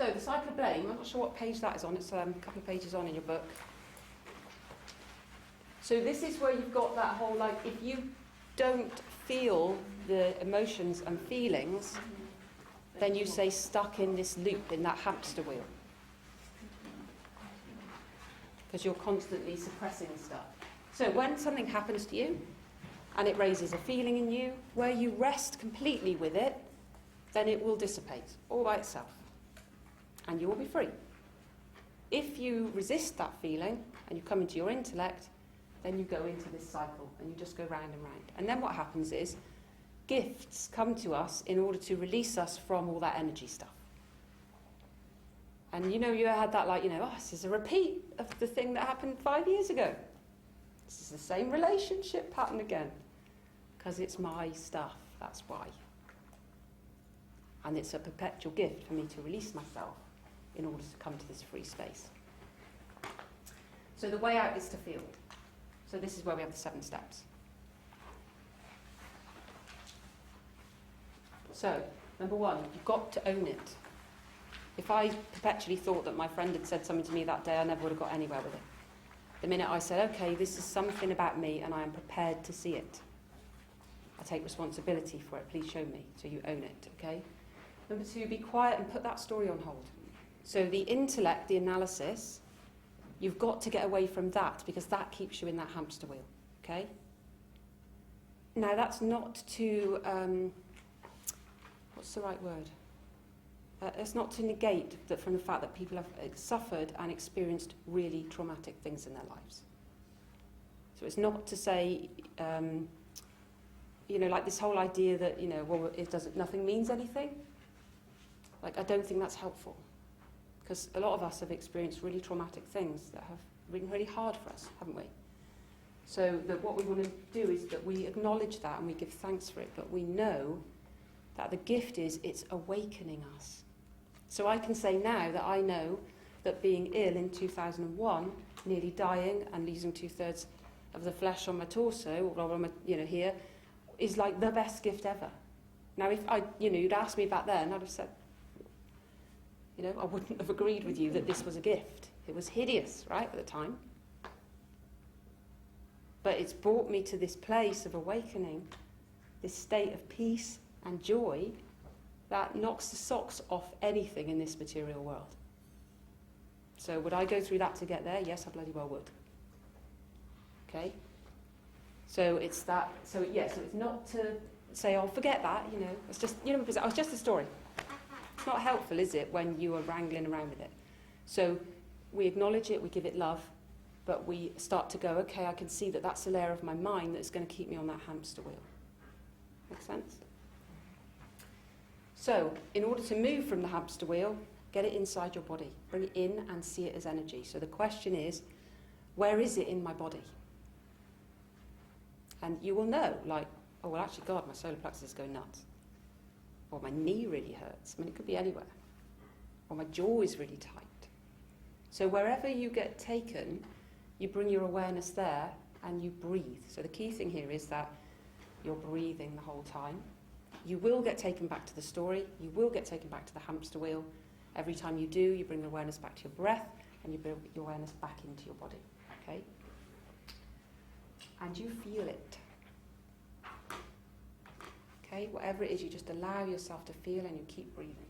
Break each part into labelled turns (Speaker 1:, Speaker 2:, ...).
Speaker 1: So the cycle of blame, I'm not sure what page that is on, it's a couple of pages on in your book. So this is where you've got that whole, like, if you don't feel the emotions and feelings, then you stay stuck in this loop, in that hamster wheel. Because you're constantly suppressing stuff. So when something happens to you, and it raises a feeling in you, where you rest completely with it, then it will dissipate all by itself. And you will be free. If you resist that feeling, and you come into your intellect, then you go into this cycle, and you just go round and round. And then what happens is, gifts come to us in order to release us from all that energy stuff. And you had that, like, this is a repeat of the thing that happened 5 years ago. This is the same relationship pattern again. Because it's my stuff, that's why. And it's a perpetual gift for me to release myself in order to come to this free space. So the way out is to feel. So this is where we have the 7 steps. So, number 1, you've got to own it. If I perpetually thought that my friend had said something to me that day, I never would have got anywhere with it. The minute I said, okay, this is something about me and I am prepared to see it. I take responsibility for it, please show me. So you own it, okay? Number 2, be quiet and put that story on hold. So the intellect, the analysis, you've got to get away from that because that keeps you in that hamster wheel, okay? Now that's not to, what's the right word? It's not to negate that from the fact that people have suffered and experienced really traumatic things in their lives. So it's not to say, like this whole idea that, nothing means anything. Like, I don't think that's helpful. Because a lot of us have experienced really traumatic things that have been really hard for us, haven't we? So that what we want to do is that we acknowledge that and we give thanks for it, but we know that the gift is it's awakening us. So I can say now that I know that being ill in 2001, nearly dying and losing 2/3 of the flesh on my torso, or on my, here, is like the best gift ever. Now, if you'd asked me back then, I'd have said, I wouldn't have agreed with you that this was a gift. It was hideous, right, at the time. But it's brought me to this place of awakening, this state of peace and joy that knocks the socks off anything in this material world. So would I go through that to get there? Yes, I bloody well would. Okay? So it's that, so it's not to say, oh, forget that, it's just, because it's just a story. It's not helpful, is it, when you are wrangling around with it? So we acknowledge it, we give it love, but we start to go, okay, I can see that that's a layer of my mind that's going to keep me on that hamster wheel. Make sense? So, in order to move from the hamster wheel, get it inside your body. Bring it in and see it as energy. So the question is, where is it in my body? And you will know, like, oh, well, actually, God, my solar plexus is going nuts. Or my knee really hurts. I mean, it could be anywhere. Or my jaw is really tight. So wherever you get taken, you bring your awareness there and you breathe. So the key thing here is that you're breathing the whole time. You will get taken back to the story. You will get taken back to the hamster wheel. Every time you do, you bring your awareness back to your breath and you bring your awareness back into your body. Okay? And you feel it. Okay? Whatever it is, you just allow yourself to feel and you keep breathing.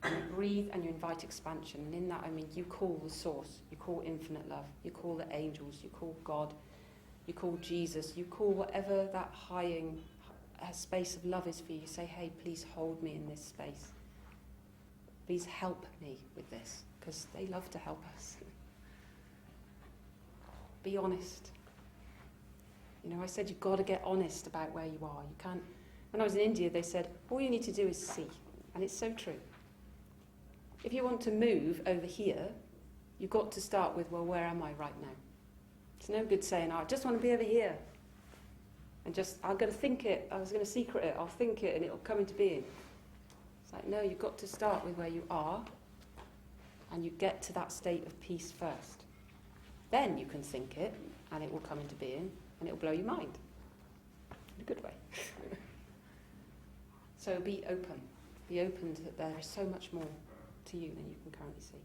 Speaker 1: And you breathe and you invite expansion. And in that, I mean, you call the source. You call infinite love. You call the angels. You call God. You call Jesus. You call whatever that high space of love is for you. You say, hey, please hold me in this space. Please help me with this. Because they love to help us. Be honest. I said you've got to get honest about where you are. You can't. When I was in India, they said, all you need to do is see. And it's so true. If you want to move over here, you've got to start with, well, where am I right now? It's no good saying, I just want to be over here. And I'm going to think it, I was going to secret it, I'll think it, and it'll come into being. It's like, no, you've got to start with where you are, and you get to that state of peace first. Then you can think it, and it will come into being, and it'll blow your mind. In a good way. So be open. Be open to that there is so much more. to you than you can currently see.